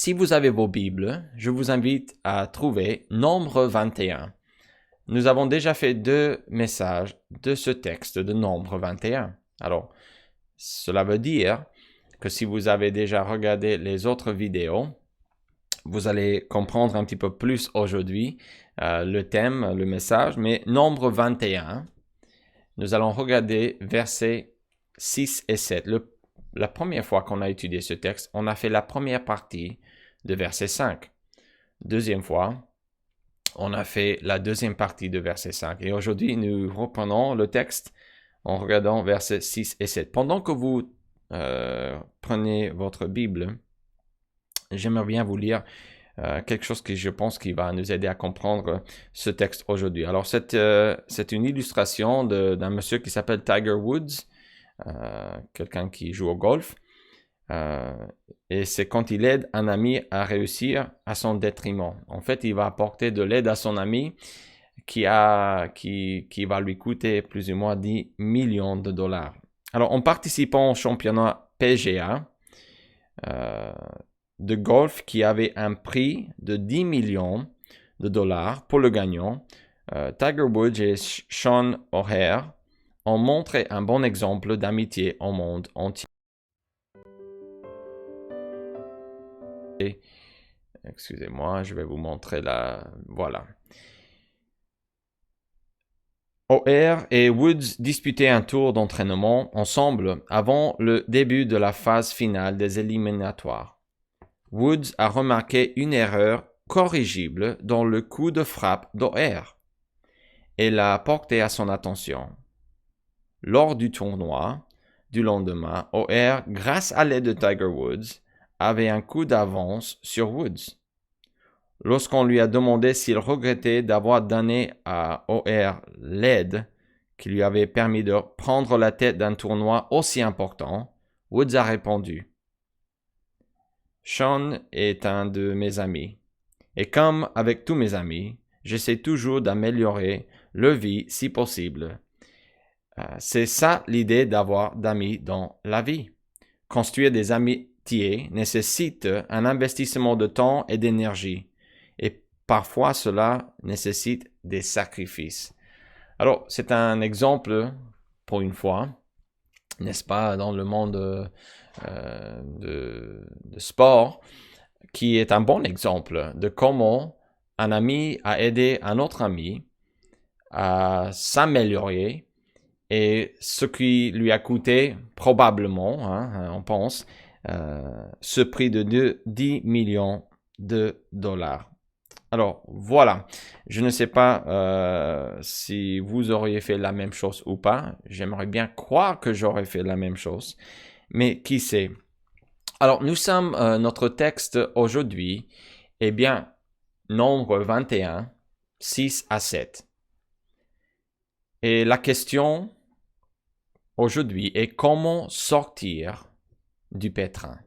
Si vous avez vos Bibles, je vous invite à trouver Nombre 21. Nous avons déjà fait 2 messages de ce texte de Nombre 21. Alors, cela veut dire que si vous avez déjà regardé les autres vidéos, vous allez comprendre un petit peu plus aujourd'hui le thème, le message, mais Nombre 21, nous allons regarder versets 6 et 7. La première fois qu'on a étudié ce texte, on a fait la première partie de verset 5. Deuxième fois, on a fait la deuxième partie de verset 5. Et aujourd'hui, nous reprenons le texte en regardant versets 6 et 7. Pendant que vous prenez votre Bible, j'aimerais bien vous lire quelque chose que je pense qui va nous aider à comprendre ce texte aujourd'hui. Alors, c'est une illustration d'un monsieur qui s'appelle Tiger Woods, quelqu'un qui joue au golf. Et c'est quand il aide un ami à réussir à son détriment. En fait, il va apporter de l'aide à son ami qui va lui coûter plus ou moins 10 millions de dollars. Alors, en participant au championnat PGA de golf qui avait un prix de 10 millions de dollars pour le gagnant, Tiger Woods et Sean O'Haire ont montré un bon exemple d'amitié au monde entier. Excusez-moi, je vais vous montrer là. Voilà. O'Haire et Woods disputaient un tour d'entraînement ensemble avant le début de la phase finale des éliminatoires. Woods a remarqué une erreur corrigible dans le coup de frappe d'O'Haire et l'a porté à son attention. Lors du tournoi du lendemain, O'Haire, grâce à l'aide de Tiger Woods, avait un coup d'avance sur Woods. Lorsqu'on lui a demandé s'il regrettait d'avoir donné à O'Haire l'aide qui lui avait permis de prendre la tête d'un tournoi aussi important, Woods a répondu « Sean est un de mes amis, et comme avec tous mes amis, j'essaie toujours d'améliorer leur vie si possible. C'est ça l'idée d'avoir d'amis dans la vie. Construire des amitiés nécessite un investissement de temps et d'énergie. Et parfois, cela nécessite des sacrifices. » Alors, c'est un exemple, pour une fois, n'est-ce pas, dans le monde de sport, qui est un bon exemple de comment un ami a aidé un autre ami à s'améliorer et ce qui lui a coûté probablement, on pense, ce prix de 10 millions de dollars. Alors voilà, je ne sais pas si vous auriez fait la même chose ou pas. J'aimerais bien croire que j'aurais fait la même chose, mais qui sait? Alors nous sommes, notre texte aujourd'hui, eh bien, Nombre 21, 6 à 7. Et la question aujourd'hui est comment sortir du pétrin.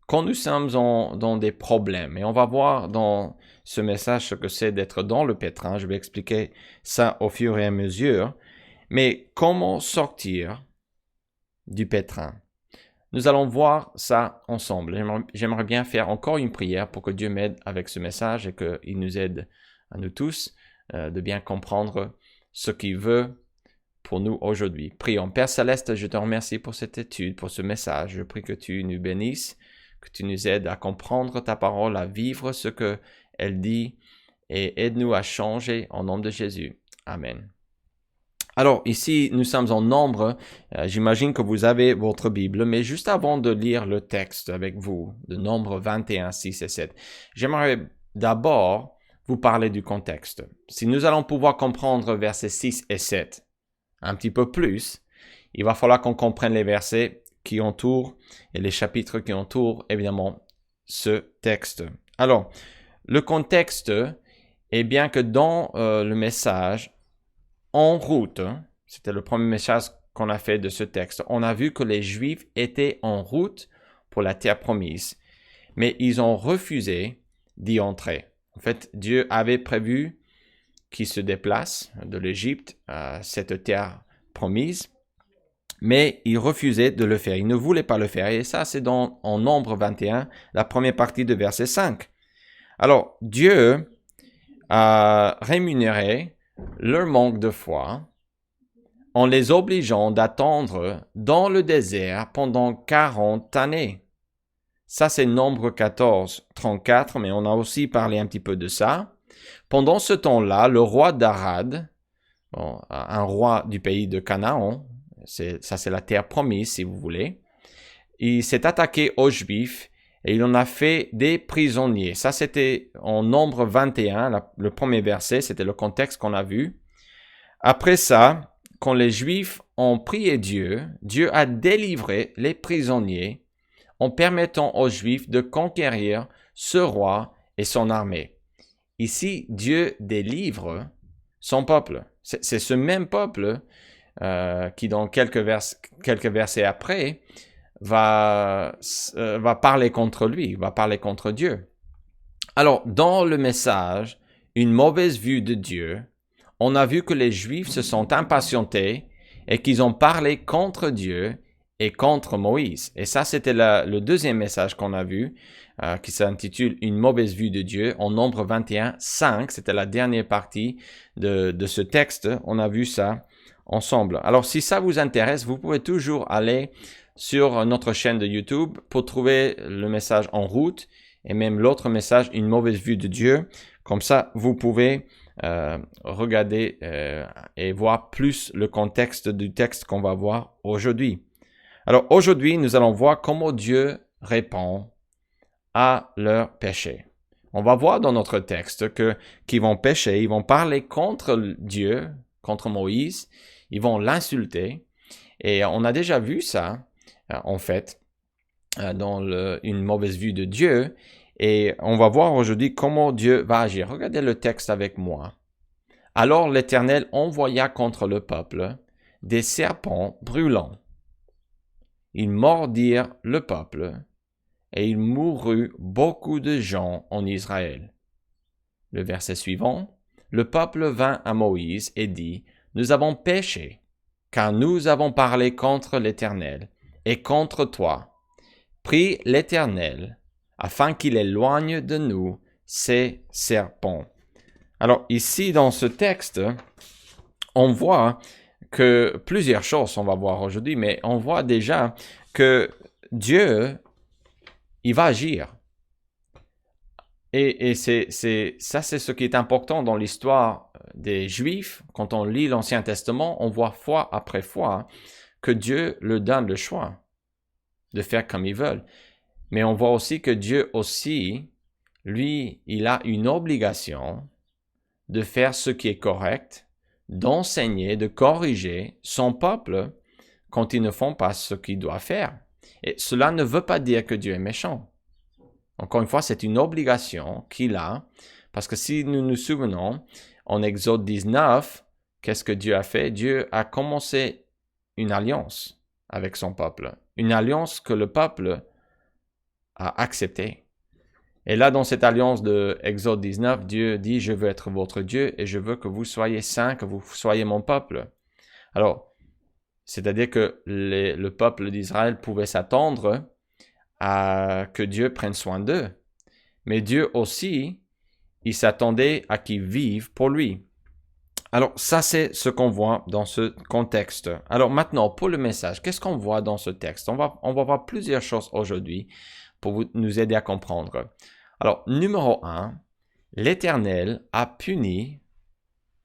Quand nous sommes dans des problèmes, et on va voir dans ce message ce que c'est d'être dans le pétrin, je vais expliquer ça au fur et à mesure, mais comment sortir du pétrin? Nous allons voir ça ensemble. J'aimerais bien faire encore une prière pour que Dieu m'aide avec ce message et qu'il nous aide à nous tous de bien comprendre ce qu'il veut pour nous aujourd'hui. Prions. Père Céleste, je te remercie pour cette étude, pour ce message. Je prie que tu nous bénisses, que tu nous aides à comprendre ta parole, à vivre ce qu'elle dit et aide-nous à changer au nom de Jésus. Amen. Alors ici, nous sommes en Nombre. J'imagine que vous avez votre Bible, mais juste avant de lire le texte avec vous, de Nombre 21, 6 et 7, j'aimerais d'abord vous parler du contexte. Si nous allons pouvoir comprendre versets 6 et 7 un petit peu plus, il va falloir qu'on comprenne les versets qui entourent et les chapitres qui entourent, évidemment, ce texte. Alors, le contexte est bien que dans le message, en route, c'était le premier message qu'on a fait de ce texte, on a vu que les Juifs étaient en route pour la terre promise, mais ils ont refusé d'y entrer. En fait, Dieu avait prévu qu'ils se déplacent de l'Égypte à cette terre promise, mais ils refusaient de le faire. Ils ne voulaient pas le faire. Et ça, c'est en Nombre 21, la première partie de verset 5. Alors, Dieu a rémunéré leur manque de foi en les obligeant d'attendre dans le désert pendant 40 années. Ça, c'est Nombre 14, 34, mais on a aussi parlé un petit peu de ça. Pendant ce temps-là, le roi d'Arad, un roi du pays de Canaan, ça c'est la terre promise si vous voulez, il s'est attaqué aux Juifs et il en a fait des prisonniers. Ça c'était en Nombre 21, le premier verset, c'était le contexte qu'on a vu. Après ça, quand les Juifs ont prié Dieu, Dieu a délivré les prisonniers en permettant aux Juifs de conquérir ce roi et son armée. Ici, Dieu délivre son peuple. C'est ce même peuple qui, dans quelques versets après, va parler contre lui, va parler contre Dieu. Alors, dans le message, une mauvaise vue de Dieu, on a vu que les Juifs se sont impatientés et qu'ils ont parlé contre Dieu et contre Moïse. Et ça, c'était le deuxième message qu'on a vu, qui s'intitule « Une mauvaise vue de Dieu » en Nombre 21, 5. C'était la dernière partie de ce texte. On a vu ça ensemble. Alors, si ça vous intéresse, vous pouvez toujours aller sur notre chaîne de YouTube pour trouver le message en route et même l'autre message « Une mauvaise vue de Dieu ». Comme ça, vous pouvez regarder et voir plus le contexte du texte qu'on va voir aujourd'hui. Alors aujourd'hui, nous allons voir comment Dieu répond à leurs péchés. On va voir dans notre texte qu'ils vont pécher, ils vont parler contre Dieu, contre Moïse, ils vont l'insulter. Et on a déjà vu ça, en fait, dans une mauvaise vue de Dieu. Et on va voir aujourd'hui comment Dieu va agir. Regardez le texte avec moi. Alors l'Éternel envoya contre le peuple des serpents brûlants. Ils mordirent le peuple, et il mourut beaucoup de gens en Israël. Le verset suivant, le peuple vint à Moïse et dit, « Nous avons péché, car nous avons parlé contre l'Éternel et contre toi. Prie l'Éternel, afin qu'il éloigne de nous ces serpents. » Alors ici, dans ce texte, on voit que plusieurs choses on va voir aujourd'hui, mais on voit déjà que Dieu, il va agir. Et c'est ce qui est important dans l'histoire des Juifs. Quand on lit l'Ancien Testament, on voit fois après fois que Dieu leur donne le choix de faire comme ils veulent. Mais on voit aussi que Dieu aussi, lui, il a une obligation de faire ce qui est correct, d'enseigner, de corriger son peuple quand ils ne font pas ce qu'ils doivent faire. Et cela ne veut pas dire que Dieu est méchant. Encore une fois, c'est une obligation qu'il a, parce que si nous nous souvenons, en Exode 19, qu'est-ce que Dieu a fait? Dieu a commencé une alliance avec son peuple, une alliance que le peuple a acceptée. Et là, dans cette alliance de Exode 19, Dieu dit, « Je veux être votre Dieu et je veux que vous soyez saints, que vous soyez mon peuple. » Alors, c'est-à-dire que le peuple d'Israël pouvait s'attendre à que Dieu prenne soin d'eux. Mais Dieu aussi, il s'attendait à qu'ils vivent pour lui. Alors, ça, c'est ce qu'on voit dans ce contexte. Alors maintenant, pour le message, qu'est-ce qu'on voit dans ce texte? On va voir plusieurs choses aujourd'hui pour nous aider à comprendre. Alors, numéro 1, l'Éternel a puni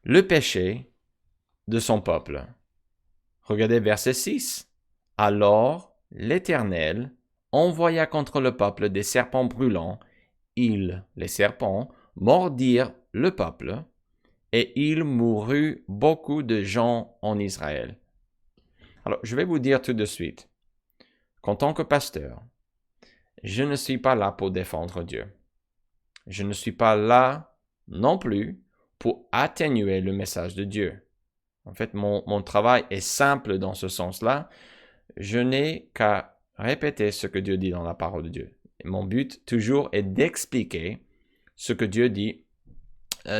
le péché de son peuple. Regardez verset 6. Alors, l'Éternel envoya contre le peuple des serpents brûlants. Ils, les serpents, mordirent le peuple, et il mourut beaucoup de gens en Israël. Alors, je vais vous dire tout de suite qu'en tant que pasteur, je ne suis pas là pour défendre Dieu. Je ne suis pas là non plus pour atténuer le message de Dieu. En fait, mon travail est simple dans ce sens-là. Je n'ai qu'à répéter ce que Dieu dit dans la parole de Dieu. Et mon but toujours est d'expliquer ce que Dieu dit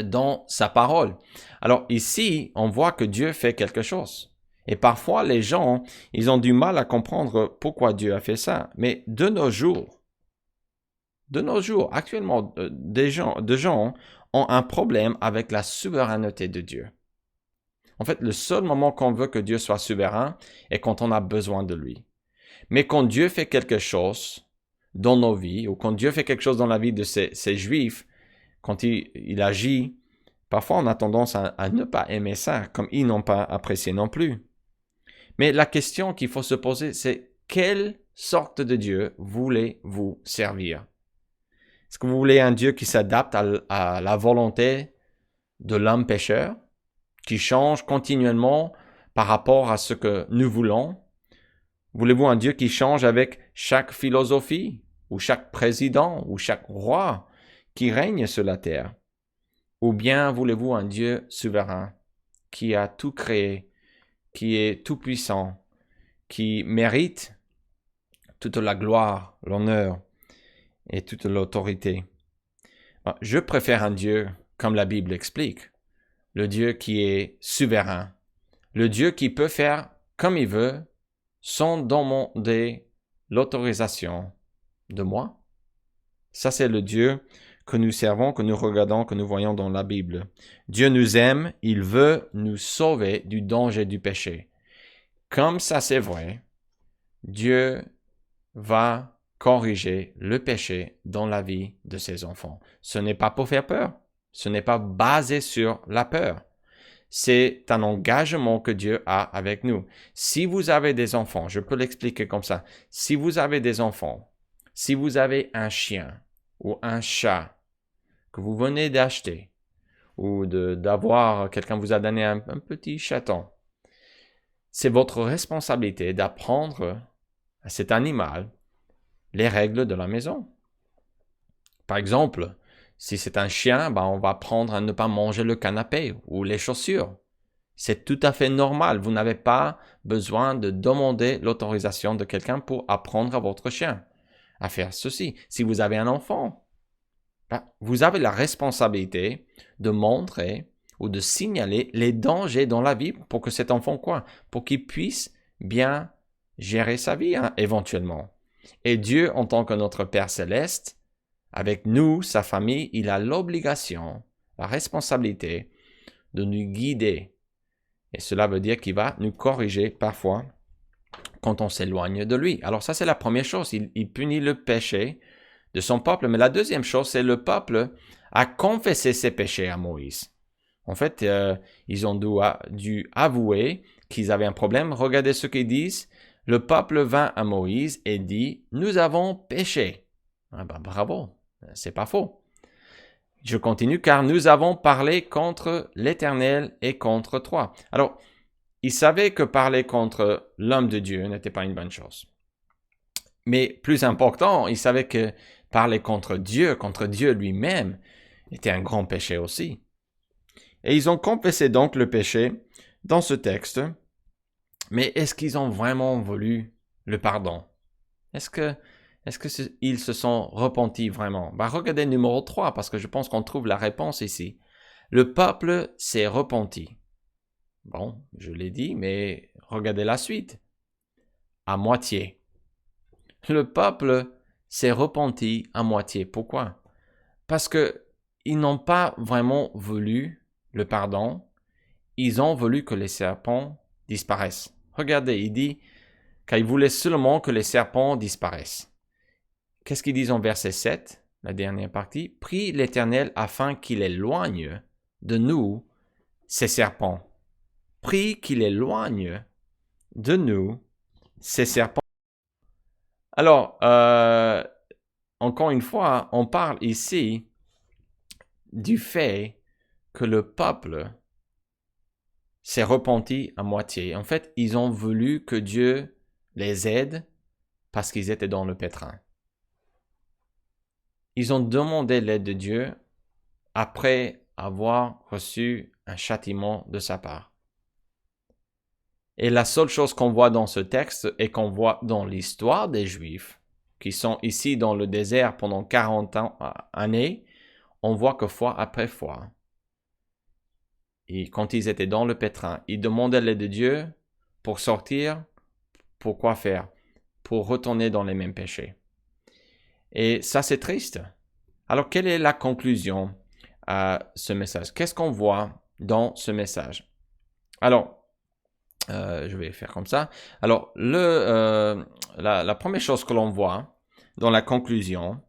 dans sa parole. Alors ici, on voit que Dieu fait quelque chose. Et parfois, les gens, ils ont du mal à comprendre pourquoi Dieu a fait ça. Mais de nos jours, actuellement, des gens ont un problème avec la souveraineté de Dieu. En fait, le seul moment qu'on veut que Dieu soit souverain est quand on a besoin de lui. Mais quand Dieu fait quelque chose dans nos vies, ou quand Dieu fait quelque chose dans la vie de ces Juifs, quand il agit, parfois on a tendance à ne pas aimer ça, comme ils n'ont pas apprécié non plus. Mais la question qu'il faut se poser, c'est quelle sorte de Dieu voulez-vous servir? Est-ce que vous voulez un Dieu qui s'adapte à la volonté de l'homme pécheur, qui change continuellement par rapport à ce que nous voulons? Voulez-vous un Dieu qui change avec chaque philosophie, ou chaque président, ou chaque roi qui règne sur la terre? Ou bien voulez-vous un Dieu souverain, qui a tout créé, qui est tout puissant, qui mérite toute la gloire, l'honneur et toute l'autorité? Je préfère un Dieu comme la Bible explique, le Dieu qui est souverain, le Dieu qui peut faire comme il veut sans demander l'autorisation de moi. Ça, c'est le Dieu que nous servons, que nous regardons, que nous voyons dans la Bible. Dieu nous aime, il veut nous sauver du danger du péché. Comme ça, c'est vrai, Dieu va corriger le péché dans la vie de ses enfants. Ce n'est pas pour faire peur. Ce n'est pas basé sur la peur. C'est un engagement que Dieu a avec nous. Si vous avez des enfants, je peux l'expliquer comme ça. Si vous avez des enfants, si vous avez un chien ou un chat que vous venez d'acheter ou d'avoir, quelqu'un vous a donné un petit chaton, c'est votre responsabilité d'apprendre à cet animal les règles de la maison. Par exemple, si c'est un chien, on va apprendre à ne pas manger le canapé ou les chaussures. C'est tout à fait normal. Vous n'avez pas besoin de demander l'autorisation de quelqu'un pour apprendre à votre chien à faire ceci. Si vous avez un enfant, vous avez la responsabilité de montrer ou de signaler les dangers dans la vie pour que cet enfant pour qu'il puisse bien gérer sa vie éventuellement. Et Dieu, en tant que notre Père céleste, avec nous, sa famille, il a l'obligation, la responsabilité de nous guider. Et cela veut dire qu'il va nous corriger parfois quand on s'éloigne de lui. Alors ça, c'est la première chose. Il punit le péché de son peuple. Mais la deuxième chose, c'est le peuple a confessé ses péchés à Moïse. En fait, ils ont dû avouer qu'ils avaient un problème. Regardez ce qu'ils disent. Le peuple vint à Moïse et dit, « Nous avons péché. » Bravo, c'est pas faux. Je continue, car nous avons parlé contre l'Éternel et contre toi. Alors, ils savaient que parler contre l'homme de Dieu n'était pas une bonne chose. Mais plus important, ils savaient que parler contre Dieu lui-même, était un grand péché aussi. Et ils ont confessé donc le péché dans ce texte. Mais est-ce qu'ils ont vraiment voulu le pardon? Est-ce qu'ils se sont repentis vraiment? Regardez numéro 3, parce que je pense qu'on trouve la réponse ici. Le peuple s'est repenti. Bon, je l'ai dit, mais regardez la suite. À moitié. Le peuple s'est repenti à moitié. Pourquoi? Parce que ils n'ont pas vraiment voulu le pardon. Ils ont voulu que les serpents disparaissent. Regardez, il dit qu'ils voulaient seulement que les serpents disparaissent. Qu'est-ce qu'ils disent en verset 7, la dernière partie? « Prie l'Éternel afin qu'il éloigne de nous ces serpents. » Prie qu'il éloigne de nous ces serpents. Alors, encore une fois, on parle ici du fait que le peuple s'est repenti à moitié. En fait, ils ont voulu que Dieu les aide parce qu'ils étaient dans le pétrin. Ils ont demandé l'aide de Dieu après avoir reçu un châtiment de sa part. Et la seule chose qu'on voit dans ce texte et qu'on voit dans l'histoire des Juifs, qui sont ici dans le désert pendant 40 années, on voit que fois après fois, et quand ils étaient dans le pétrin, ils demandaient l'aide de Dieu pour sortir, pour quoi faire? Pour retourner dans les mêmes péchés. Et ça, c'est triste. Alors, quelle est la conclusion à ce message? Qu'est-ce qu'on voit dans ce message? Alors, je vais faire comme ça. Alors, la première chose que l'on voit dans la conclusion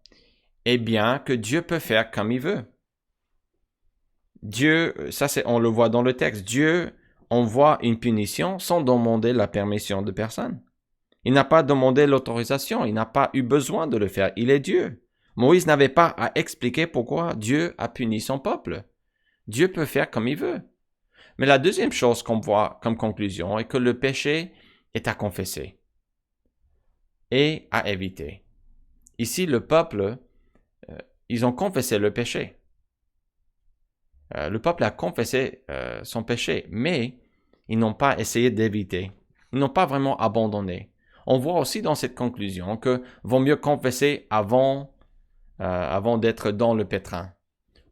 est bien que Dieu peut faire comme il veut. Dieu, on le voit dans le texte, Dieu envoie une punition sans demander la permission de personne. Il n'a pas demandé l'autorisation, il n'a pas eu besoin de le faire, il est Dieu. Moïse n'avait pas à expliquer pourquoi Dieu a puni son peuple. Dieu peut faire comme il veut. Mais la deuxième chose qu'on voit comme conclusion est que le péché est à confesser et à éviter. Ici, le peuple, ils ont confessé le péché. Le peuple a confessé son péché, mais ils n'ont pas essayé d'éviter. Ils n'ont pas vraiment abandonné. On voit aussi dans cette conclusion que vaut mieux confesser avant d'être dans le pétrin.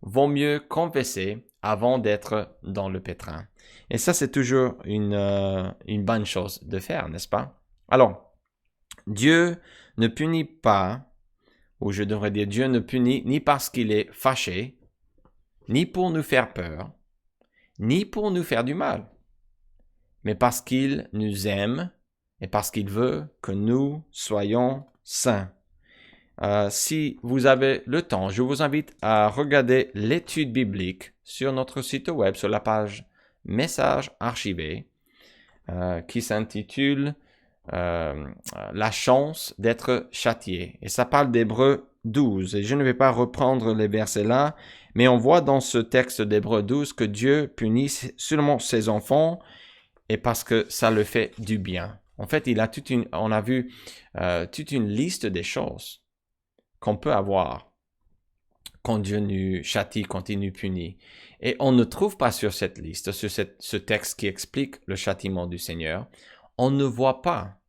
Vaut mieux confesser avant d'être dans le pétrin. Et ça, c'est toujours une bonne chose de faire, n'est-ce pas? Alors, Dieu ne punit pas, ou je devrais dire, Dieu ne punit ni parce qu'il est fâché, ni pour nous faire peur, ni pour nous faire du mal, mais parce qu'il nous aime et parce qu'il veut que nous soyons saints. Si vous avez le temps, je vous invite à regarder l'étude biblique sur notre site web, sur la page Messages archivés, qui s'intitule La chance d'être châtié. Et ça parle d'Hébreux 12. Et je ne vais pas reprendre les versets là, mais on voit dans ce texte d'Hébreux 12 que Dieu punit seulement ses enfants et parce que ça le fait du bien. En fait, on a vu toute une liste des choses qu'on peut avoir quand Dieu nous châtie, quand il nous punit. Et on ne trouve pas sur cette liste, sur ce texte qui explique le châtiment du Seigneur, on ne voit pas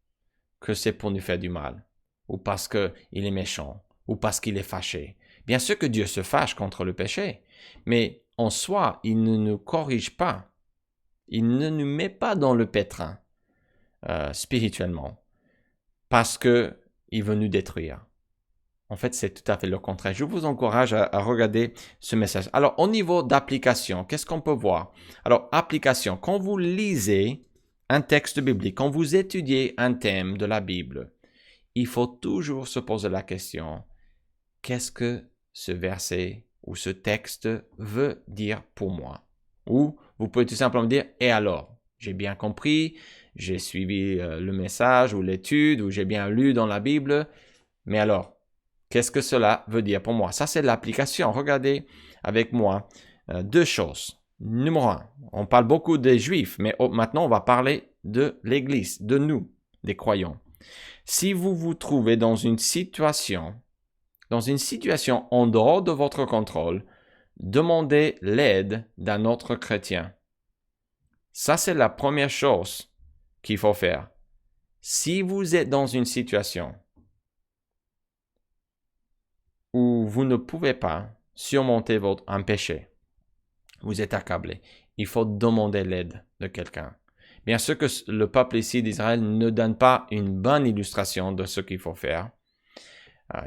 que c'est pour nous faire du mal, ou parce qu'il est méchant, ou parce qu'il est fâché. Bien sûr que Dieu se fâche contre le péché, mais en soi, il ne nous corrige pas. Il ne nous met pas dans le pétrin spirituellement, parce qu'il veut nous détruire. En fait, c'est tout à fait le contraire. Je vous encourage à regarder ce message. Alors, au niveau d'application, qu'est-ce qu'on peut voir? Alors, application, quand vous lisez un texte biblique, quand vous étudiez un thème de la Bible, il faut toujours se poser la question, qu'est-ce que ce verset ou ce texte veut dire pour moi? Ou vous pouvez tout simplement dire, et alors? J'ai bien compris, j'ai suivi le message ou l'étude, ou j'ai bien lu dans la Bible, mais alors? Qu'est-ce que cela veut dire pour moi? Ça, c'est l'application. Regardez avec moi deux choses. Numéro un, on parle beaucoup des Juifs, mais maintenant, on va parler de l'Église, de nous, des croyants. Si vous vous trouvez dans une situation en dehors de votre contrôle, demandez l'aide d'un autre chrétien. Ça, c'est la première chose qu'il faut faire. Si vous êtes dans une situation où vous ne pouvez pas surmonter un péché, vous êtes accablé, il faut demander l'aide de quelqu'un. Bien sûr que le peuple ici d'Israël ne donne pas une bonne illustration de ce qu'il faut faire.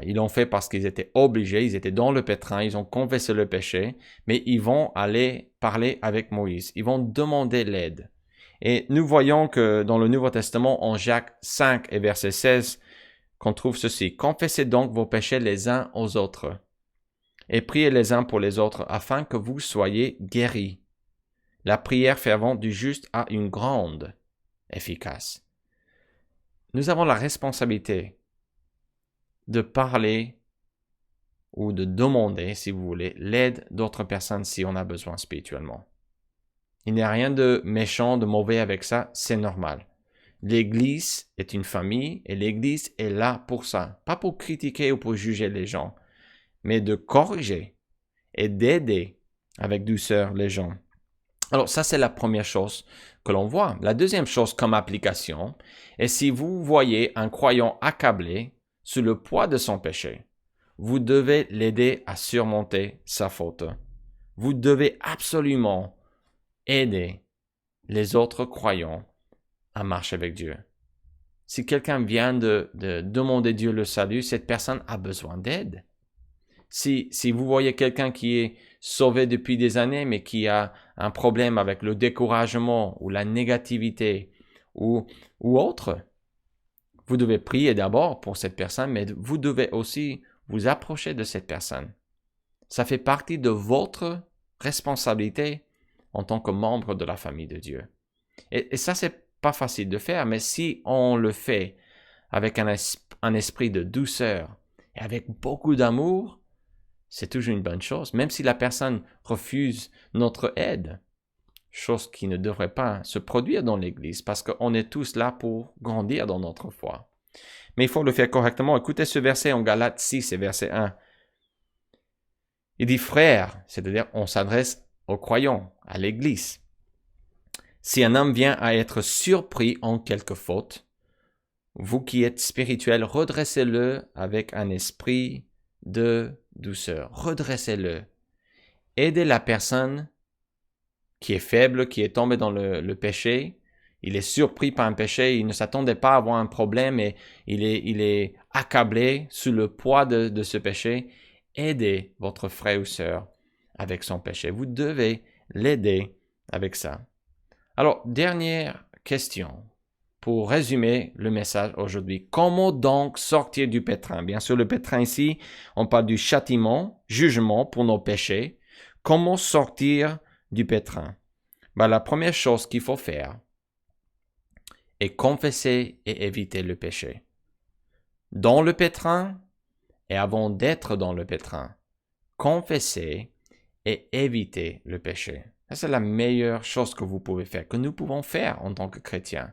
Ils l'ont fait parce qu'ils étaient obligés, ils étaient dans le pétrin, ils ont confessé le péché, mais ils vont aller parler avec Moïse, ils vont demander l'aide. Et nous voyons que dans le Nouveau Testament, en Jacques 5 et verset 16, qu'on trouve ceci. Confessez donc vos péchés les uns aux autres et priez les uns pour les autres afin que vous soyez guéris. La prière fervente du juste a une grande efficace. Nous avons la responsabilité de parler ou de demander, si vous voulez, l'aide d'autres personnes si on a besoin spirituellement. Il n'y a rien de méchant, de mauvais avec ça, c'est normal. L'Église est une famille et l'Église est là pour ça. Pas pour critiquer ou pour juger les gens, mais de corriger et d'aider avec douceur les gens. Alors ça, c'est la première chose que l'on voit. La deuxième chose comme application est si vous voyez un croyant accablé sous le poids de son péché, vous devez l'aider à surmonter sa faute. Vous devez absolument aider les autres croyants à marcher avec Dieu. Si quelqu'un vient de demander Dieu le salut, cette personne a besoin d'aide. Si vous voyez quelqu'un qui est sauvé depuis des années, mais qui a un problème avec le découragement ou la négativité ou autre, vous devez prier d'abord pour cette personne, mais vous devez aussi vous approcher de cette personne. Ça fait partie de votre responsabilité en tant que membre de la famille de Dieu. Et ça, c'est pas facile de faire, mais si on le fait avec un esprit de douceur et avec beaucoup d'amour, c'est toujours une bonne chose, même si la personne refuse notre aide, chose qui ne devrait pas se produire dans l'Église, parce qu'on est tous là pour grandir dans notre foi. Mais il faut le faire correctement. Écoutez ce verset en Galates 6 et verset 1. Il dit « Frères », c'est-à-dire on s'adresse aux croyants, à l'Église. Si un homme vient à être surpris en quelque faute, vous qui êtes spirituels, redressez-le avec un esprit de douceur. Redressez-le. Aidez la personne qui est faible, qui est tombée dans le péché. Il est surpris par un péché, il ne s'attendait pas à avoir un problème et il est accablé sous le poids de ce péché. Aidez votre frère ou sœur avec son péché. Vous devez l'aider avec ça. Alors, dernière question pour résumer le message aujourd'hui. Comment donc sortir du pétrin? Bien sûr, le pétrin ici, on parle du châtiment, jugement pour nos péchés. Comment sortir du pétrin? La première chose qu'il faut faire est confesser et éviter le péché. Dans le pétrin et avant d'être dans le pétrin, confesser et éviter le péché. Ça, c'est la meilleure chose que vous pouvez faire, que nous pouvons faire en tant que chrétiens.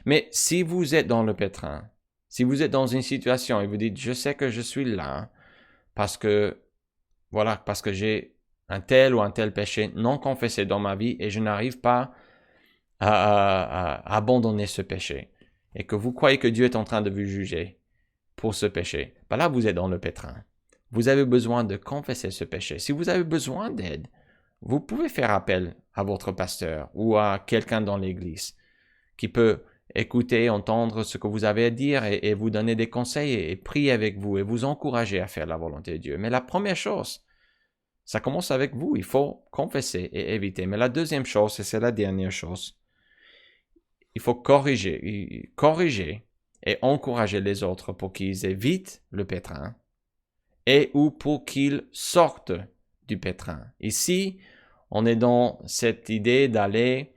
Mais si vous êtes dans le pétrin, si vous êtes dans une situation et vous dites « je sais que je suis là parce que j'ai un tel ou un tel péché non confessé dans ma vie et je n'arrive pas à abandonner ce péché. » Et que vous croyez que Dieu est en train de vous juger pour ce péché, là vous êtes dans le pétrin. Vous avez besoin de confesser ce péché. Si vous avez besoin d'aide, vous pouvez faire appel à votre pasteur ou à quelqu'un dans l'Église qui peut écouter, entendre ce que vous avez à dire et vous donner des conseils et prier avec vous et vous encourager à faire la volonté de Dieu. Mais la première chose, ça commence avec vous. Il faut confesser et éviter. Mais la deuxième chose, et c'est la dernière chose, il faut corriger et encourager les autres pour qu'ils évitent le pétrin et ou pour qu'ils sortent du pétrin. Ici, on est dans cette idée d'aller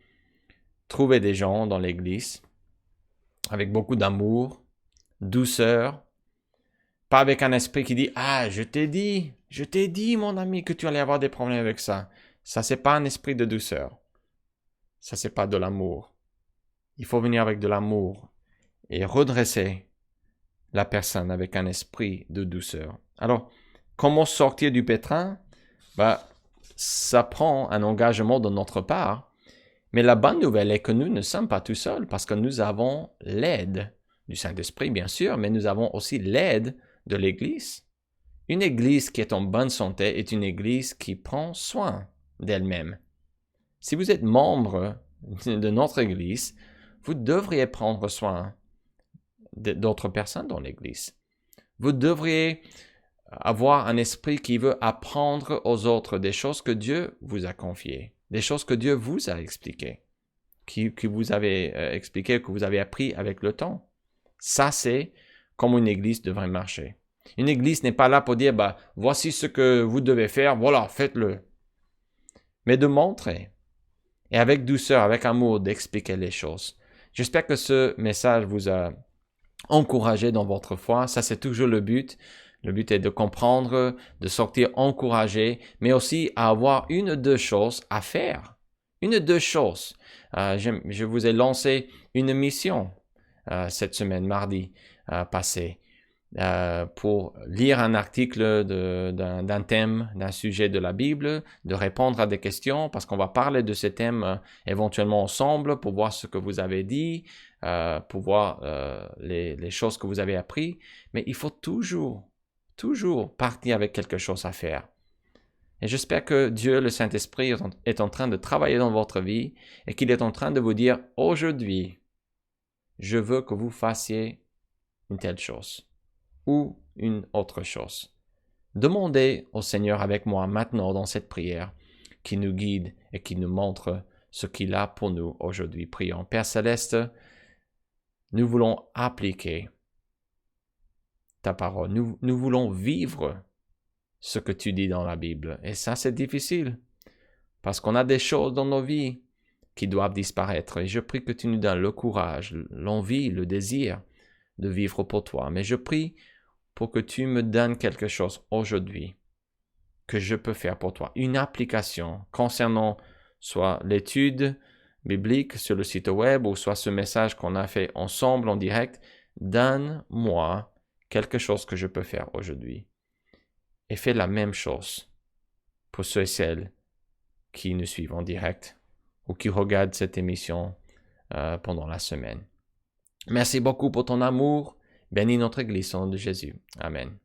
trouver des gens dans l'Église avec beaucoup d'amour, douceur, pas avec un esprit qui dit « Ah, je t'ai dit, mon ami, que tu allais avoir des problèmes avec ça. » Ça, c'est pas un esprit de douceur. Ça, c'est pas de l'amour. Il faut venir avec de l'amour et redresser la personne avec un esprit de douceur. Alors, comment sortir du pétrin? Ça prend un engagement de notre part, mais la bonne nouvelle est que nous ne sommes pas tout seuls parce que nous avons l'aide du Saint-Esprit, bien sûr, mais nous avons aussi l'aide de l'Église. Une Église qui est en bonne santé est une Église qui prend soin d'elle-même. Si vous êtes membre de notre Église, vous devriez prendre soin d'autres personnes dans l'Église. Vous devriez avoir un esprit qui veut apprendre aux autres des choses que Dieu vous a confiées, des choses que Dieu vous a expliquées, que vous avez expliquées, que vous avez appris avec le temps. Ça, c'est comme une Église devrait marcher. Une Église n'est pas là pour dire « voici ce que vous devez faire, voilà, faites-le ». Mais de montrer, et avec douceur, avec amour, d'expliquer les choses. J'espère que ce message vous a encouragé dans votre foi. Ça, c'est toujours le but. Le but est de comprendre, de sortir encouragé, mais aussi à avoir une ou deux choses à faire. Une ou deux choses. Je vous ai lancé une mission cette semaine, mardi passé, pour lire un article d'un thème, d'un sujet de la Bible, de répondre à des questions, parce qu'on va parler de ces thèmes éventuellement ensemble pour voir ce que vous avez dit, pour voir les choses que vous avez apprises. Mais il faut toujours partir avec quelque chose à faire. Et j'espère que Dieu, le Saint-Esprit, est en train de travailler dans votre vie et qu'il est en train de vous dire aujourd'hui, je veux que vous fassiez une telle chose ou une autre chose. Demandez au Seigneur avec moi maintenant dans cette prière qui nous guide et qui nous montre ce qu'il a pour nous aujourd'hui. Prions. Père Céleste, nous voulons appliquer ta parole. Nous voulons vivre ce que tu dis dans la Bible. Et ça, c'est difficile parce qu'on a des choses dans nos vies qui doivent disparaître. Et je prie que tu nous donnes le courage, l'envie, le désir de vivre pour toi. Mais je prie pour que tu me donnes quelque chose aujourd'hui que je peux faire pour toi. Une application concernant soit l'étude biblique sur le site web ou soit ce message qu'on a fait ensemble en direct. Donne-moi quelque chose que je peux faire aujourd'hui. Et fais la même chose pour ceux et celles qui nous suivent en direct ou qui regardent cette émission pendant la semaine. Merci beaucoup pour ton amour. Bénis notre Église au nom de Jésus. Amen.